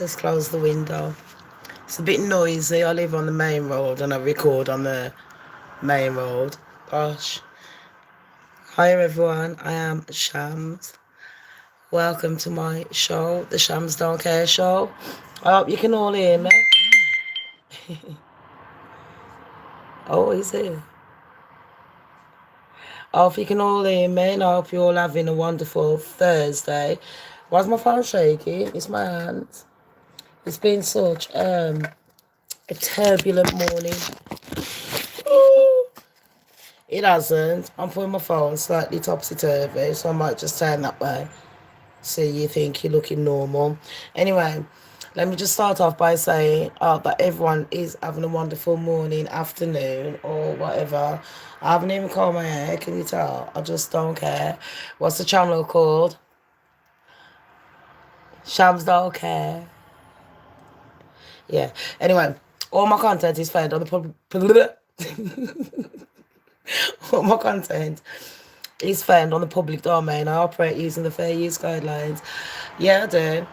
Let's close the window. It's a bit noisy. I live on the main road and I record on the main road. Gosh. Hi everyone, I am Shams. Welcome to my show, the Shams Don't Care Show. I hope you can all hear me. Oh, is it? I hope you can all hear me and I hope you're all having a wonderful Thursday. Why's my phone shaking? It's my hands. It's been such a turbulent morning. It hasn't. I'm putting my phone slightly topsy-turvy, so I might just turn that way. So you think you're looking normal. Anyway, let me just start off by saying that everyone is having a wonderful morning, afternoon, or whatever. I haven't even combed my hair, can you tell? I just don't care. What's the channel called? Shams Don't Care. Yeah. Anyway, all my content is found on the all my content is found on the public domain. I operate using the fair use guidelines. Yeah, I do.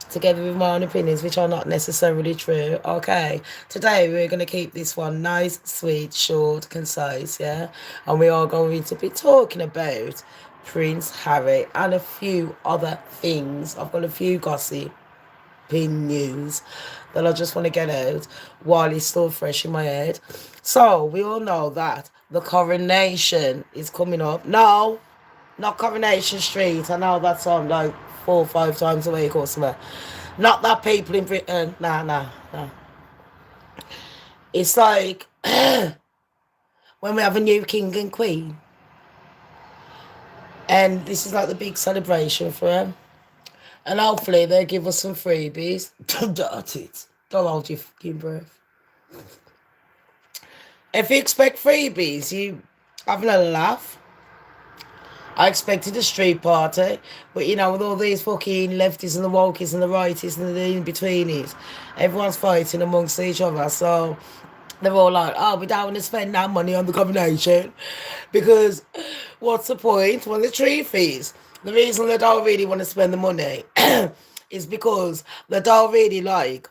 Together with my own opinions, which are not necessarily true. Okay. Today we're going to keep this one nice, sweet, short, concise, yeah? And we are going to be talking about Prince Harry and a few other things. I've got a few gossip news that I just want to get out while it's still fresh in my head. So we all know that the coronation is coming up. No, not Coronation Street. I know that's on like 4 or 5 times a week or something. Not that people in Britain. Nah. It's like when we have a new king and queen. And this is like the big celebration for them. And hopefully they'll give us some freebies. That's it. Don't hold your fucking breath. If you expect freebies, you having a laugh. I expected a street party, but you know, with all these fucking lefties and the wokies and the righties and the in-betweenies, everyone's fighting amongst each other, so they're all like, oh, we don't want to spend our money on the combination, because what's the point? Well, the truth is, the reason they don't really want to spend the money is because they don't really like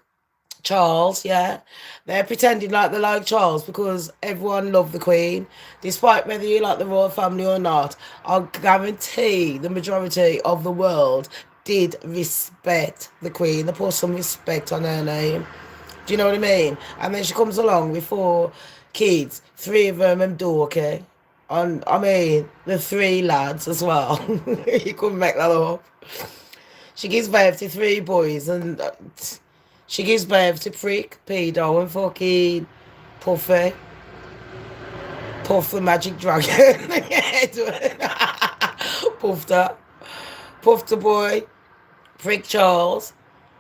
Charles, yeah. They're pretending like they like Charles because everyone loved the Queen. Despite whether you like the royal family or not, I guarantee the majority of the world did respect the Queen. They put some respect on her name. Do you know what I mean? And then she comes along with 4 kids, 3 of them and Dorky. And I mean, the 3 lads as well. You couldn't make that up. She gives birth to 3 boys and she gives birth to Prick, Pedo, and fucking Puffy. Puff the magic dragon. Puffed her. Puffed the boy. Prick Charles.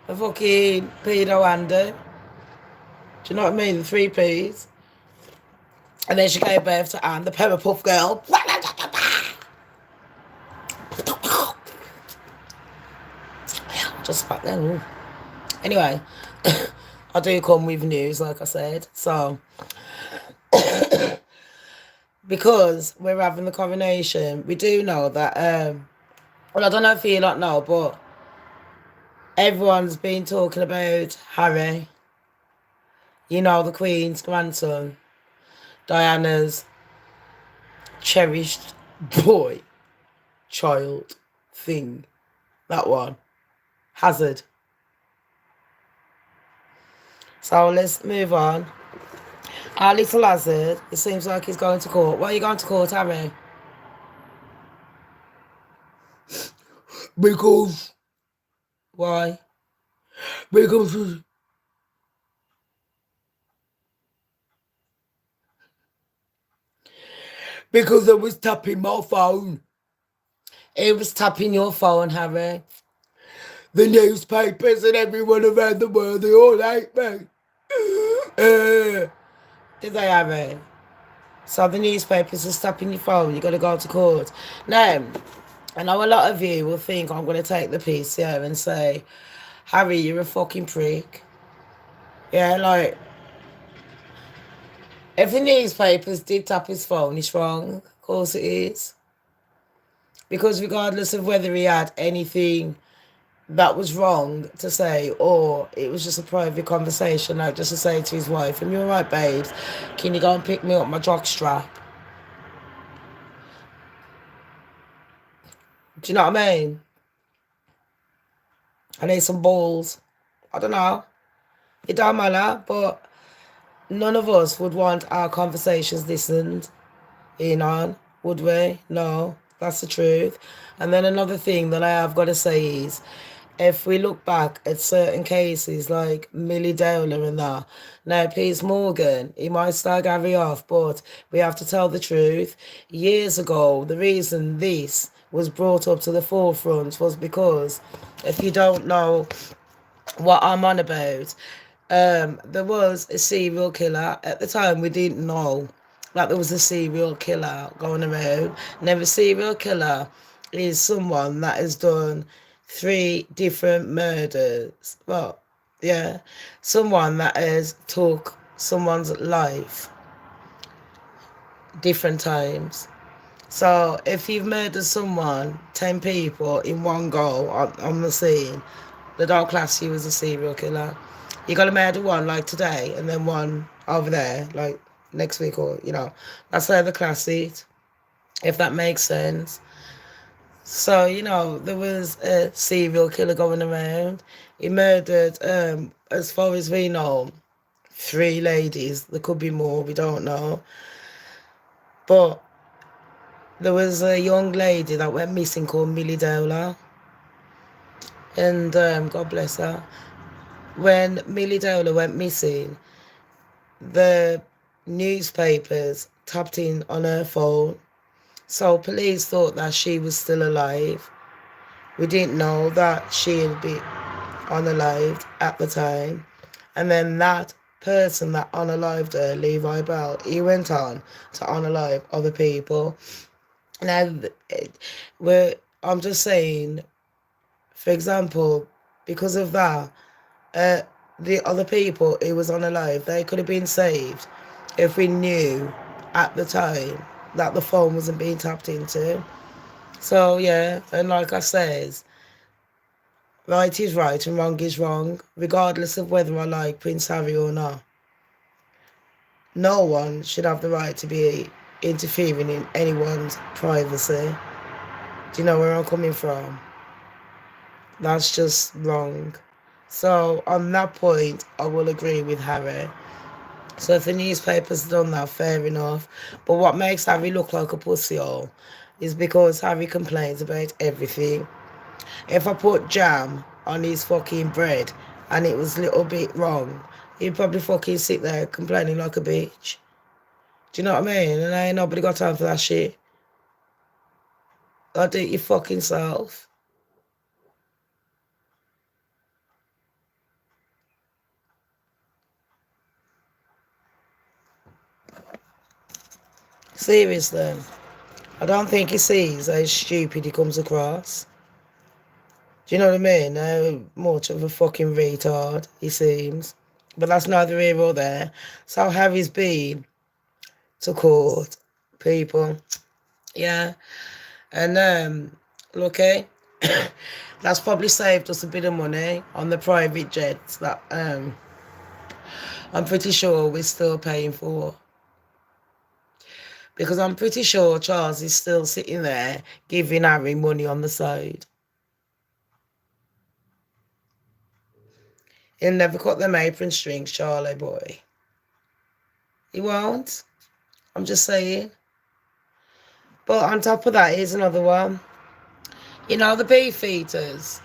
And fucking Pedo Andy. Do you know what I mean? The 3 P's. And then she gave birth to Anne, the Pepper Puff girl. Just back then. Ooh. Anyway, I do come with news, like I said. So, because we're having the coronation, we do know that, well, I don't know if you lot know, but everyone's been talking about Harry. You know, the Queen's grandson. Diana's cherished boy, child, thing. That one. Hazzard. So let's move on. Our little Hazzard, it seems like he's going to court. Why are you going to court, Harry? Because. Why? Because. Because I was tapping my phone. It was tapping your phone, Harry. The newspapers and everyone around the world, they all hate me. Did they, Harry? So the newspapers are tapping your phone. You got to go to court. Now, I know a lot of you will think I'm going to take the piece here and say, Harry, you're a fucking prick. Yeah, like, if the newspapers did tap his phone, it's wrong. Of course it is. Because regardless of whether he had anything that was wrong to say, or it was just a private conversation, like just to say to his wife, "Am you alright, babes? Can you go and pick me up my jock strap?" Do you know what I mean? I need some balls. I don't know. It don't matter, but none of us would want our conversations listened in on, would we? No, that's the truth. And then another thing that I have got to say is, if we look back at certain cases like Millie Dowler and that, now Piers Morgan, he might start Gary off, but we have to tell the truth. Years ago, the reason this was brought up to the forefront was because, if you don't know what I'm on about, there was a serial killer. At the time, we didn't know that there was a serial killer going around. Now, a serial killer is someone that has done 3 different murders. Well, yeah, someone that has took someone's life different times. So if you've murdered someone, 10 people in one go on the scene, they don't class you as a serial killer. You got to murder one like today and then one over there like next week, or that's how they class it, if that makes sense. So there was a serial killer going around. He murdered, as far as we know, 3 ladies. There could be more, we don't know. But there was a young lady that went missing called Millie Dowler, and God bless her. When Millie Dowler went missing, the newspapers tapped in on her phone, so police thought that she was still alive. We didn't know that she had been unalived at the time. And then that person that unalived her, Levi Bell, he went on to unalive other people. Now, I'm just saying, for example, because of that, the other people who was unalive, they could have been saved if we knew at the time that the phone wasn't being tapped into. So yeah, and like I says, right is right and wrong is wrong, regardless of whether I like Prince Harry or not. No one should have the right to be interfering in anyone's privacy. Do you know where I'm coming from? That's just wrong. So on that point, I will agree with Harry. So if the newspaper's done that, fair enough. But what makes Harry look like a pussy hole is because Harry complains about everything. If I put jam on his fucking bread and it was a little bit wrong, he'd probably fucking sit there complaining like a bitch. Do you know what I mean? And ain't nobody got time for that shit. I'll do it your fucking self. Seriously. I don't think he sees how stupid he comes across. Do you know what I mean? How much of a fucking retard he seems. But that's neither here or there. So Harry's been to court, people. Yeah. And look, that's probably saved us a bit of money on the private jets that I'm pretty sure we're still paying for. Because I'm pretty sure Charles is still sitting there giving Harry money on the side. He'll never cut them apron strings, Charlie boy. He won't. I'm just saying. But on top of that, here's another one. You know the beef eaters?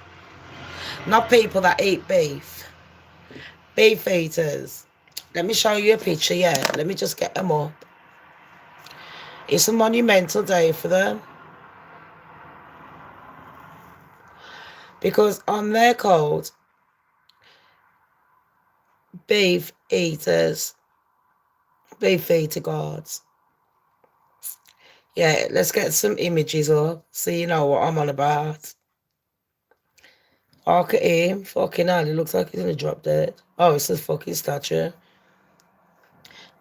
Not people that eat beef. Beef eaters. Let me show you a picture, yeah. Let me just get them up. It's a monumental day for them. Because on their code, beef eaters, beef eater guards. Yeah, let's get some images up so you know what I'm on about. Look at him. Fucking hell, he looks like he's gonna drop dead. Oh, it's a fucking statue.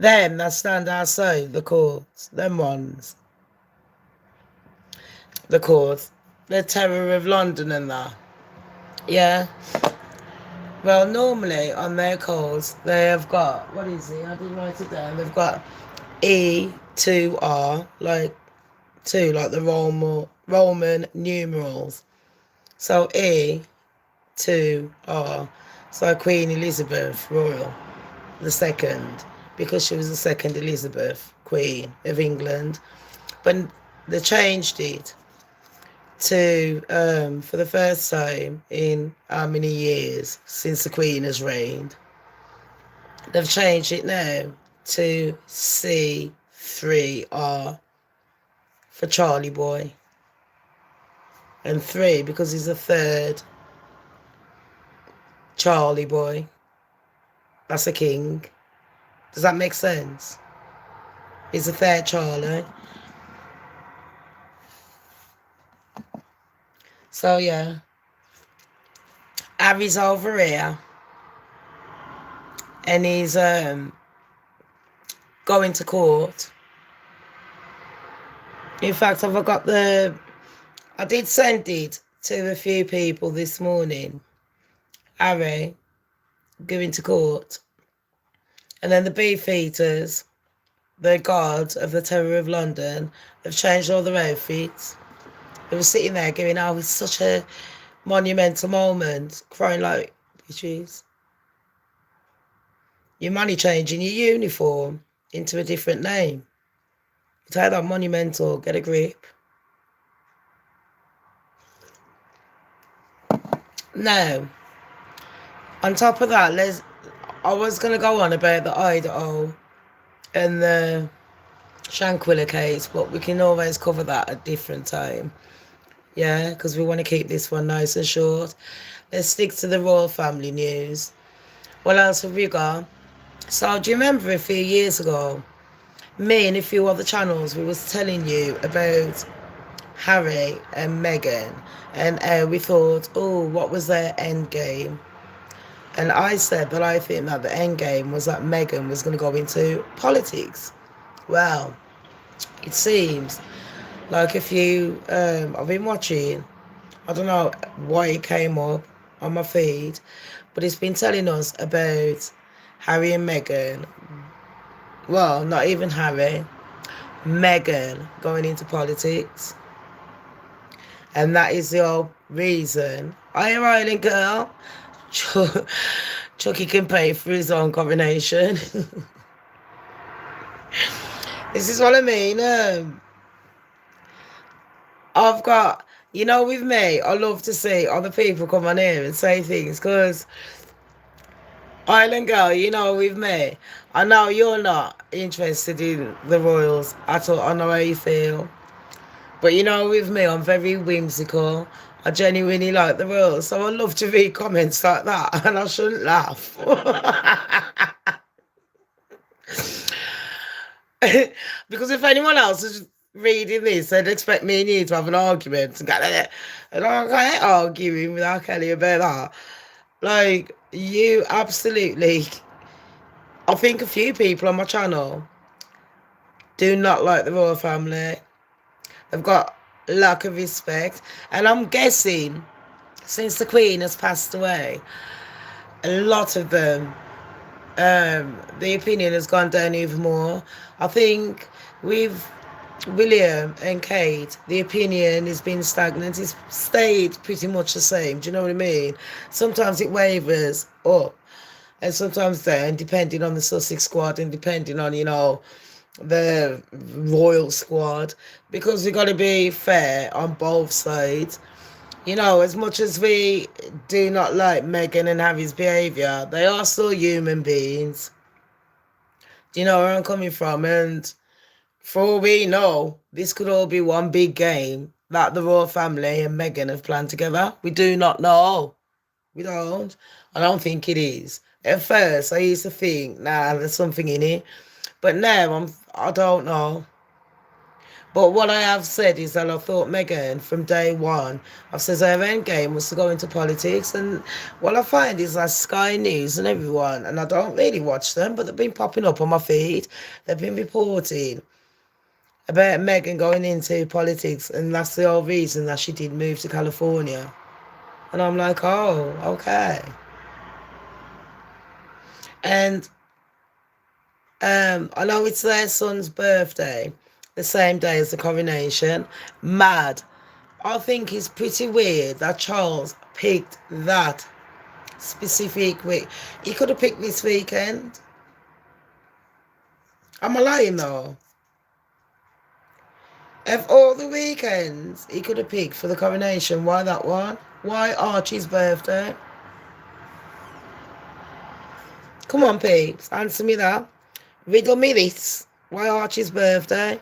Them that stand outside the courts, them ones. The courts. The Terror of London and that. Yeah. Well, normally on their calls, they have got, what is it? I didn't write it down. They've got E2R, like two, like the Roman numerals. So E2R. So Queen Elizabeth Royal the second, because she was the second Elizabeth, Queen of England. But they changed it to, for the first time in how many years since the Queen has reigned, they've changed it now to C3R for Charlie Boy. And 3 because he's the third Charlie Boy. That's a king. Does that make sense? He's the third Charlie. So yeah, Harry's over here, and he's going to court. In fact, I did send it to a few people this morning. Harry going to court, and then the Beefeaters, the guards of the Terror of London, have changed all their outfits. They were sitting there going, "Oh, it's such a monumental moment," crying like bitches. You're money changing your uniform into a different name. You take that monumental, get a grip. Now, on top of that, I was going to go on about the Idaho and the Shankwiller case, but we can always cover that at a different time. Yeah, because we want to keep this one nice and short. Let's stick to the royal family news. What else have we got? So, do you remember a few years ago, me and a few other channels, we was telling you about Harry and Meghan, and we thought, oh, what was their end game? And I said that I think that the end game was that Meghan was going to go into politics. Well, it seems like I've been watching, I don't know why it came up on my feed, but it's been telling us about Harry and Meghan. Well, not even Harry, Meghan going into politics. And that is the whole reason. Are you Island girl? Chucky can pay for his own coronation. This is what I mean. I've got, with me, I love to see other people come on here and say things, because Island girl, with me, I know you're not interested in the royals at all. I know how you feel. But with me, I'm very whimsical. I genuinely like the royals. So I love to read comments like that, and I shouldn't laugh. Because if anyone else is reading this, they'd expect me and you to have an argument. And I can't argue with R. Kelly about that. Like, you absolutely... I think a few people on my channel do not like the royal family. They've got lack of respect. And I'm guessing, since the Queen has passed away, a lot of them, the opinion has gone down even more. I think with William and Kate, the opinion has been stagnant. It's stayed pretty much the same. Do you know what I mean? Sometimes it wavers up, and sometimes down, depending on the Sussex squad and depending on, the royal squad, because we've got to be fair on both sides. As much as we do not like Meghan and Harry's behaviour, they are still human beings. Do you know where I'm coming from? And for all we know, this could all be one big game that the royal family and Meghan have planned together. We do not know. We don't. I don't think it is. At first, I used to think, nah, there's something in it. But now, I don't know. But what I have said is that I thought Meghan, from day one, I've said her end game was to go into politics. And what I find is that Sky News and everyone, and I don't really watch them, but they've been popping up on my feed. They've been reporting about Meghan going into politics, and that's the whole reason that she did move to California. And I'm like, oh, okay. And I know it's their son's birthday, the same day as the coronation. Mad. I think it's pretty weird that Charles picked that specific week. He could have picked this weekend. Am I lying though? Of all the weekends he could have picked for the coronation, why that one? Why Archie's birthday? Come on, peeps, answer me that. Riddle me this. Why Archie's birthday?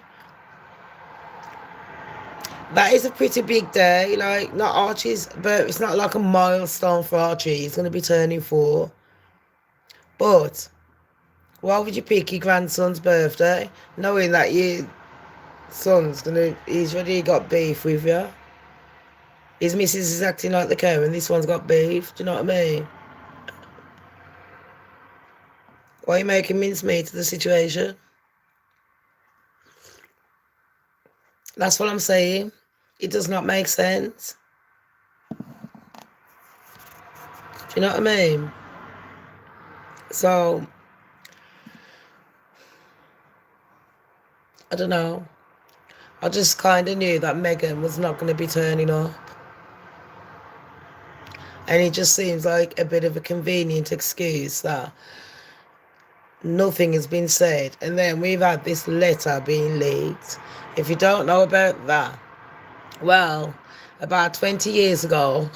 That is a pretty big day. Like, not Archie's, but it's not like a milestone for Archie. He's going to be turning 4. But why would you pick your grandson's birthday, knowing that your son's he's already got beef with you? His missus is acting like the cow and this one's got beef. Do you know what I mean? Why are you making mincemeat of the situation? That's what I'm saying. It does not make sense. Do you know what I mean? So, I don't know. I just kind of knew that Meghan was not going to be turning up. And it just seems like a bit of a convenient excuse that nothing has been said. And then we've had this letter being leaked. If you don't know about that, well, about 20 years ago,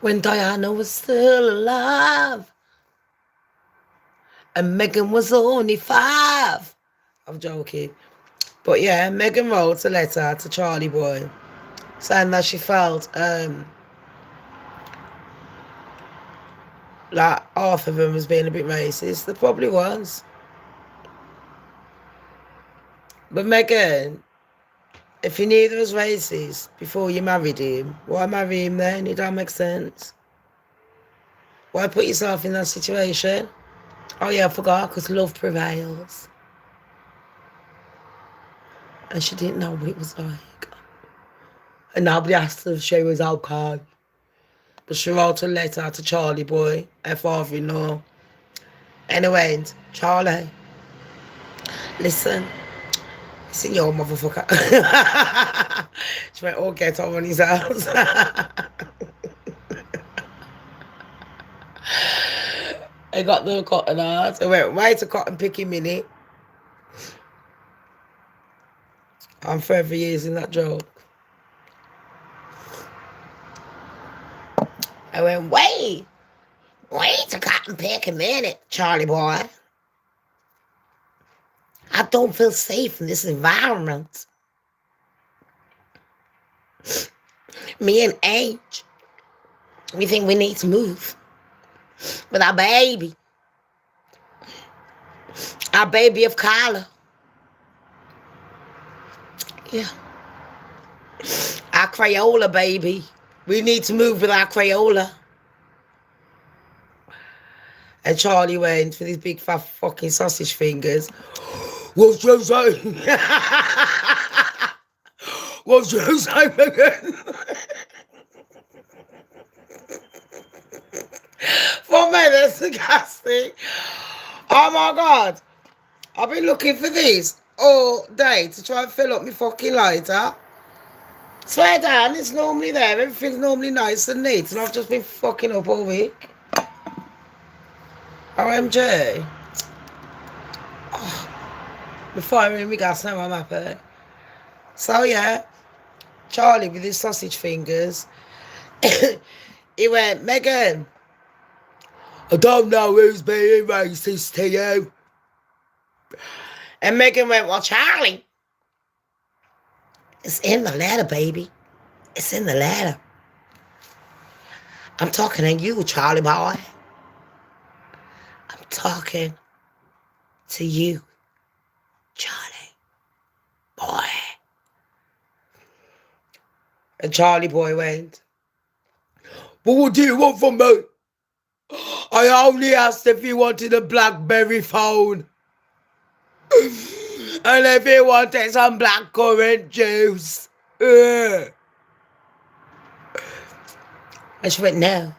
when Diana was still alive and Meghan was only 5. I'm joking. But yeah, Meghan wrote a letter to Charlie Boy saying that she felt like half of them was being a bit racist. There probably was. But Meghan, if you knew there was racist before you married him, why marry him then? It don't make sense. Why put yourself in that situation? Oh yeah, I forgot, because love prevails. And she didn't know what it was like. And nobody asked her if she was okay. But she wrote a letter to Charlie Boy, her father-in-law. Anyway, Charlie, listen your motherfucker. She went, oh, get on his house. I got the cotton out. I went, wait a cotton picking minute. I'm forever using that joke. I went, wait a cotton pick a minute, Charlie Boy. I don't feel safe in this environment. Me and Age, we think we need to move with our baby of color. Yeah. Our Crayola baby. We need to move with our Crayola. And Charlie went with his big fat fucking sausage fingers. What's you saying? What's you saying again? For me, that's disgusting. Oh my God. I've been looking for this all day to try and fill up my fucking lighter. Swear down, it's normally there. Everything's normally nice and neat. And I've just been fucking up all week. OMG. Oh, we're firing my gas now, I'm happy. So yeah, Charlie with his sausage fingers. He went, Meghan, I don't know who's being racist to you. And Meghan went, well, Charlie, it's in the letter, baby. It's in the letter. I'm talking to you, Charlie boy. I'm talking to you, Charlie boy. And Charlie Boy went, but what do you want from me? I only asked if you wanted a BlackBerry phone. And if you wanted some blackcurrant juice. And she went, no,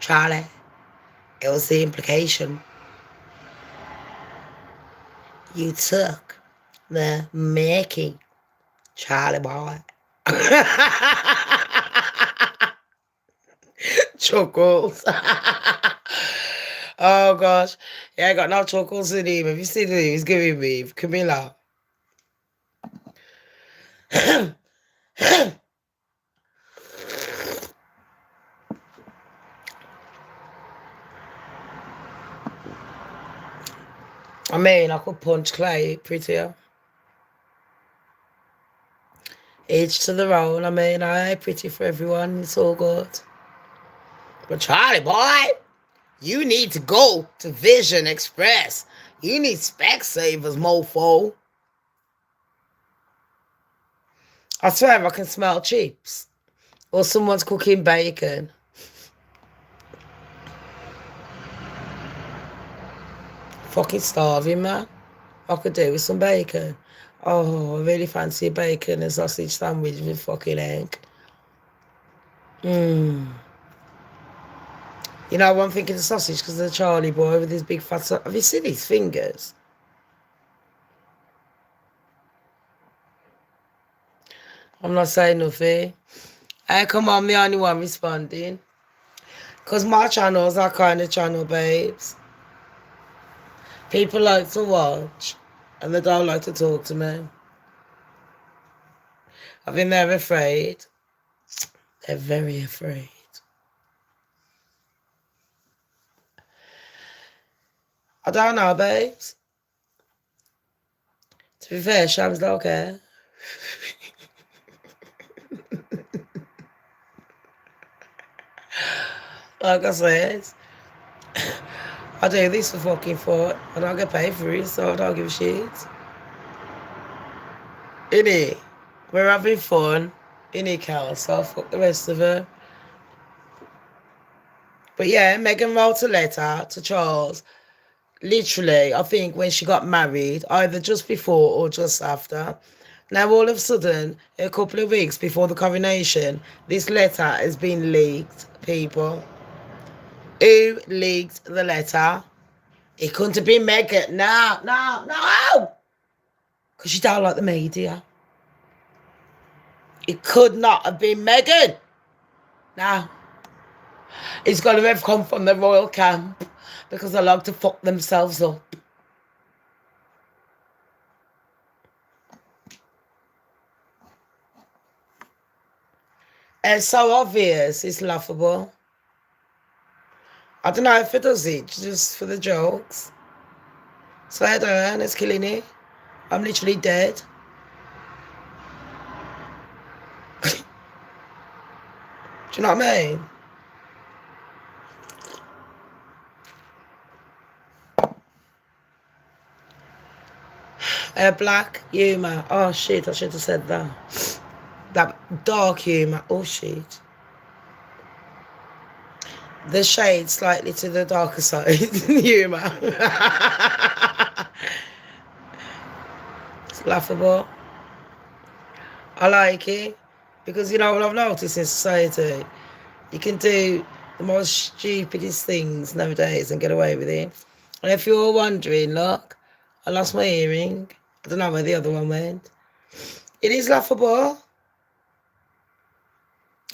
Charlie, it was the implication. You took the Mickey, Charlie boy. Chuckles. Oh gosh. Yeah, I got no chuckles in him. Have you seen him? He's giving me Camilla. I mean, I could punch Clay prettier. Each to their own. I mean, I ain't pretty for everyone. It's all good. But Charlie boy, you need to go to Vision Express. You need Specsavers, mofo. I swear I can smell chips. Or someone's cooking bacon. Fucking starving, man. I could do with some bacon. Oh, I really fancy a bacon and sausage sandwich with fucking egg. You know, I'm thinking of sausage because of the Charlie boy with his big fat... Have you seen his fingers? I'm not saying nothing. Hey, come on, I'm the only one responding. Because my channel's that kind of channel, babes. People like to watch, and they don't like to talk to me. I think they're afraid. They're very afraid. I don't know, babes. To be fair, Shamz don't care. Like I said, I do this for fucking fun. I don't get paid for it, so I don't give a shit. Innit? We're having fun. Innit, Cal? So fuck the rest of her. But yeah, Meghan wrote a letter to Charles. Literally, I think when she got married, either just before or just after. Now, all of a sudden, a couple of weeks before the coronation, this letter has been leaked, people. Who leaked the letter? It couldn't have been Meghan. No. Because she don't like the media. It could not have been Meghan. No. It's got to have come from the royal camp because they like to fuck themselves up. It's so obvious, it's laughable. I don't know if it does it, just for the jokes. So I don't know, it's killing it. I'm literally dead. Do you know what I mean? Black humour. Oh shit, I should have said that. That dark humour. Oh shit. The shade slightly to the darker side. Humour. It's laughable. I like it. Because, you know, what I've noticed in society, you can do the most stupidest things nowadays and get away with it. And if you're wondering, look, I lost my earring. I don't know where the other one went. It is laughable.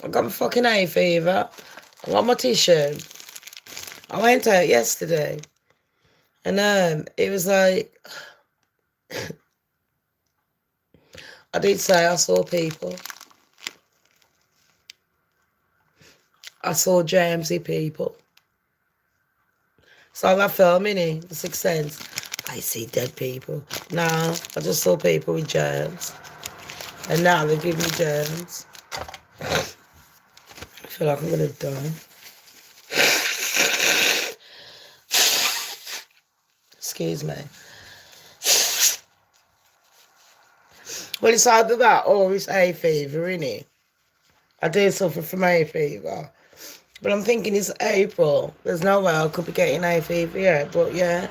I got my fucking hay fever. I got my tissue. I went out yesterday. And it was like... I did say I saw people. I saw Jamesy people. So that film, innit? The Sixth Sense. I see dead people. No, I just saw people with germs. And now they give me germs. I feel like I'm going to die. Excuse me. Well, it's either that or it's hay fever, innit? I do suffer from hay fever. But I'm thinking it's April. There's no way I could be getting hay fever yet, but yeah.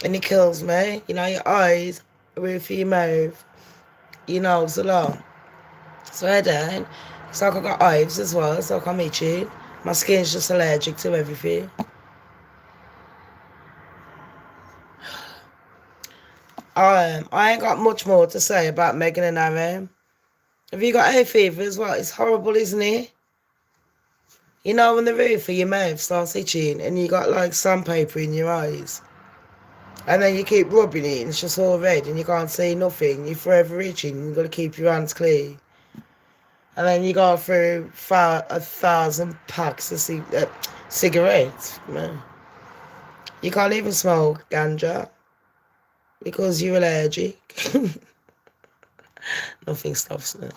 And it kills me. You know, your eyes, roof of your mouth, your nose a lot. So I don't. It's like I got hives as well. It's like I'm itching. My skin's just allergic to everything. I ain't got much more to say about Meghan and Harry. Have you got hay fever as well? It's horrible, isn't it? You know when the roof of your mouth starts itching and you got like sandpaper in your eyes? And then you keep rubbing it and it's just all red and you can't see nothing. You're forever itching. You've got to keep your hands clean. And then you go through 1,000 packs of cigarettes. Man. You can't even smoke ganja because you're allergic. Nothing stops me.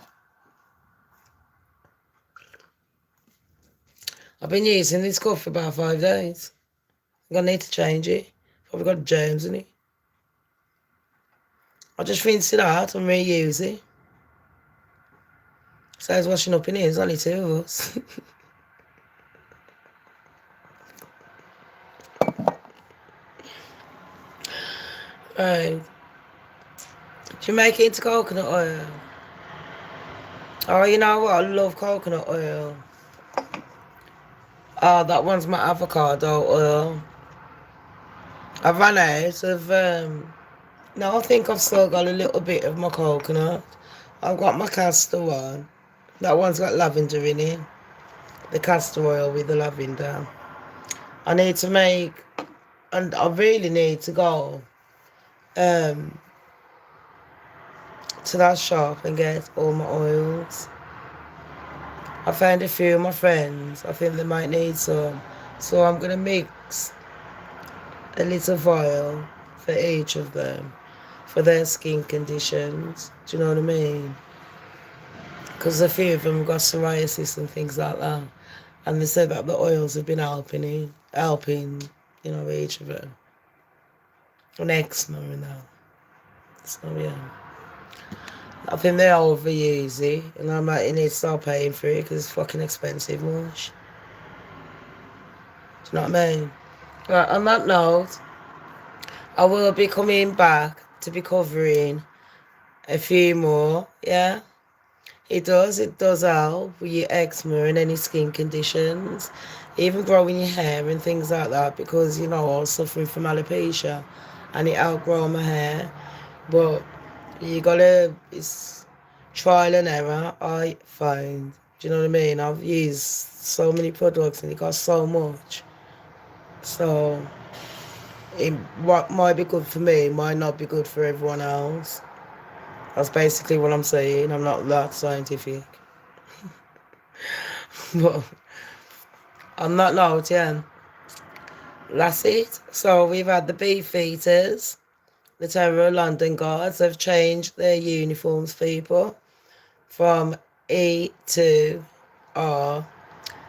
I've been using this cup for about 5 days. I'm going to need to change it. Probably got germs in it. I'll just rinse it out and reuse it. Saves washing up in here. There's only 2 of us. Right. Do you make it into coconut oil? Oh, you know what? I love coconut oil. Oh, that one's my avocado oil. I've run out of, no, I think I've still got a little bit of my coconut. I've got my castor one. That one's got lavender in it. The castor oil with the lavender. I need to make, and I really need to go to that shop and get all my oils. I found a few of my friends. I think they might need some. So I'm going to mix a little vial for each of them for their skin conditions. Do you know what I mean? Because a few of them have got psoriasis and things like that. And they said that the oils have been helping, you know, each of them. And eczema and that. So, yeah. I think they overuse it. And I might need to start paying for it because it's fucking expensive, much. Do you know what I mean? Right, on that note, I will be coming back to be covering a few more, yeah? It does help with your eczema and any skin conditions, even growing your hair and things like that, because, you know, I was suffering from alopecia and it outgrow my hair. But you gotta, it's trial and error, I find. Do you know what I mean? I've used so many products and it costs so much. So, what might be good for me might not be good for everyone else. That's basically what I'm saying. I'm not that scientific. But on that note, yeah, that's it. So we've had the Beefeaters, the Terror London Guards. They've changed their uniforms, people, from E to R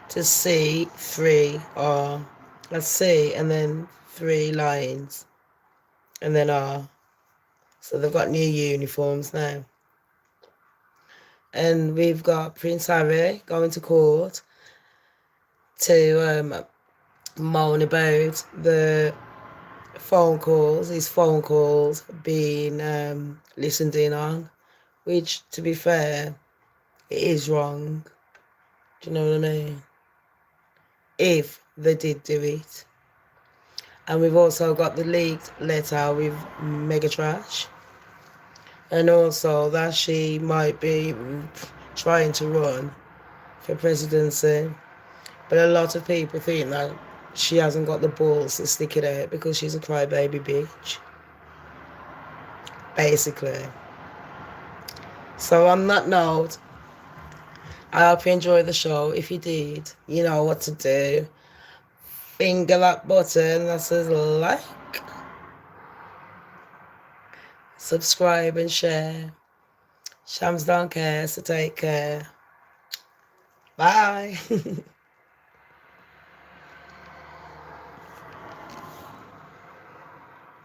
to C, 3R. That's C and then 3 lines and then R. So they've got new uniforms now. And we've got Prince Harry going to court to moan about his phone calls being listened in on, which, to be fair, it is wrong. Do you know what I mean? If they did do it. And we've also got the leaked letter with Megatrash. And also that she might be trying to run for presidency. But a lot of people think that she hasn't got the balls to stick it out because she's a crybaby bitch. Basically. So on that note, I hope you enjoyed the show. If you did, you know what to do. Finger that button that says like. Subscribe and share. Shams don't care, so take care. Bye.